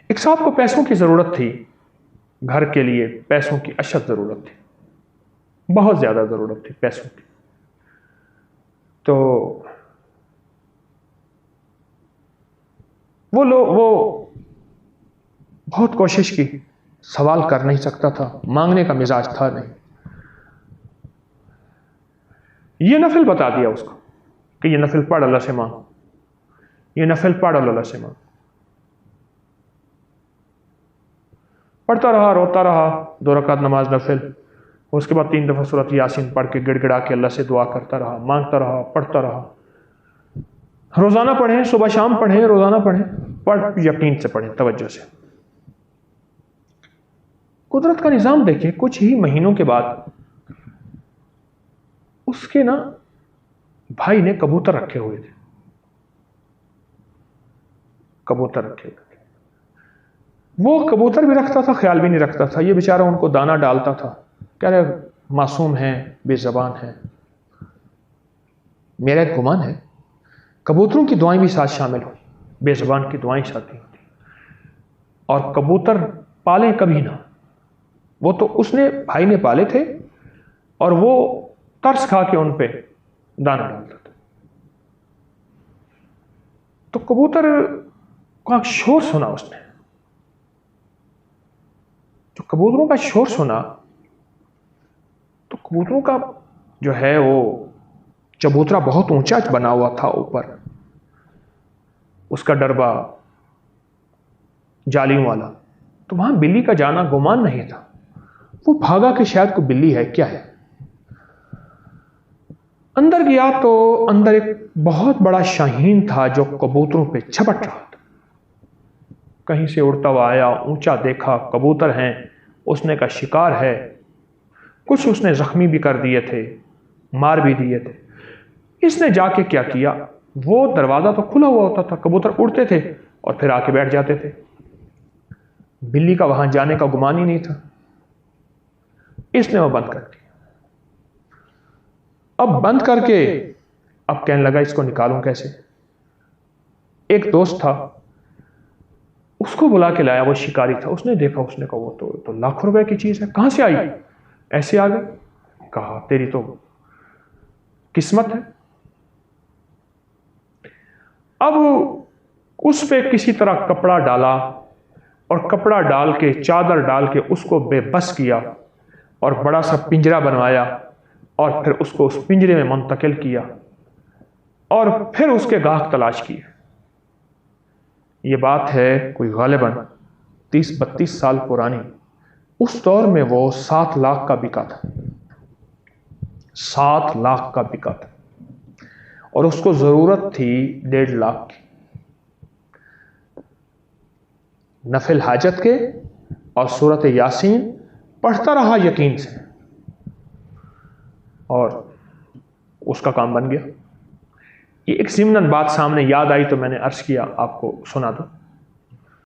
ایک صاحب کو پیسوں کی ضرورت تھی، گھر کے لیے پیسوں کی اشد ضرورت تھی، بہت زیادہ ضرورت تھی پیسوں کی. تو وہ بہت کوشش کی، سوال کر نہیں سکتا تھا، مانگنے کا مزاج تھا نہیں. یہ نفل بتا دیا اس کو کہ یہ نفل پڑھ اللہ سے مانگ، یہ نفل پڑھ اللہ سے مانگ. پڑھتا رہا، روتا رہا، 2 رکعت نماز نفل. اس کے بعد 3 دفعہ سورۃ یاسین پڑھ کے گڑ گڑا کے اللہ سے دعا کرتا رہا، مانگتا رہا، پڑھتا رہا. روزانہ پڑھیں، صبح شام پڑھیں، روزانہ پڑھیں، پڑھ یقین سے پڑھیں، توجہ سے. قدرت کا نظام دیکھیں، کچھ ہی مہینوں کے بعد اس کے بھائی نے کبوتر رکھے ہوئے تھے، کبوتر رکھے ہوئے تھے. وہ کبوتر بھی رکھتا تھا، خیال بھی نہیں رکھتا تھا. یہ بیچارہ ان کو دانہ ڈالتا تھا، کہہ رہے معصوم ہیں، بے زبان ہیں. میرا ایک گمان ہے کبوتروں کی دعائیں بھی ساتھ شامل ہوئی، بے زبان کی دعائیں ساتھ ہوتی. اور کبوتر پالیں کبھی نہ، وہ تو اس نے بھائی نے پالے تھے اور وہ ترس کھا کے ان پہ دانہ ڈالتا تھا. تو کبوتر کا شور سنا اس نے، جو کبوتروں کا شور سنا تو کبوتروں کا جو ہے وہ چبوترا بہت اونچا بنا ہوا تھا اوپر، اس کا ڈربا جالیوں والا. تو وہاں بلی کا جانا گمان نہیں تھا. وہ بھاگا کہ شاید کوئی بلی ہے، کیا ہے. اندر گیا تو اندر ایک بہت بڑا شاہین تھا جو کبوتروں پہ جھپٹ رہا تھا. کہیں سے اڑتا ہوا آیا، اونچا دیکھا، کبوتر ہیں، اس نے کا شکار ہے. کچھ اس نے زخمی بھی کر دیے تھے، مار بھی دیے تھے. اس نے جا کے کیا کیا، وہ دروازہ تو کھلا ہوا ہوتا تھا، کبوتر اڑتے تھے اور پھر آ کے بیٹھ جاتے تھے. بلی کا وہاں جانے کا گمان ہی نہیں تھا. اس نے وہ بند کر دیا. اب بند کر کے اب کہنے لگا اس کو نکالوں کیسے. ایک دوست تھا، اس کو بلا کے لایا، وہ شکاری تھا. اس نے دیکھا، اس نے کہا وہ تو لاکھوں روپے کی چیز ہے، کہاں سے آئی؟ ایسے آ گئے. کہا تیری تو قسمت ہے. اب اس پہ کسی طرح کپڑا ڈالا اور کپڑا ڈال کے، چادر ڈال کے اس کو بے بس کیا اور بڑا سا پنجرا بنوایا اور پھر اس کو اس پنجرے میں منتقل کیا اور پھر اس کے گاہک تلاش کیے. یہ بات ہے کوئی غالباً 30-32 سال پرانی. اس دور میں وہ 7 لاکھ کا بکا تھا، 7 لاکھ کا بکا تھا اور اس کو ضرورت تھی 1.5 لاکھ کی. نفل حاجت کے اور سورۃ یاسین پڑھتا رہا یقین سے اور اس کا کام بن گیا. یہ ایک ضمناً بات سامنے یاد آئی تو میں نے عرض کیا آپ کو سنا دوں.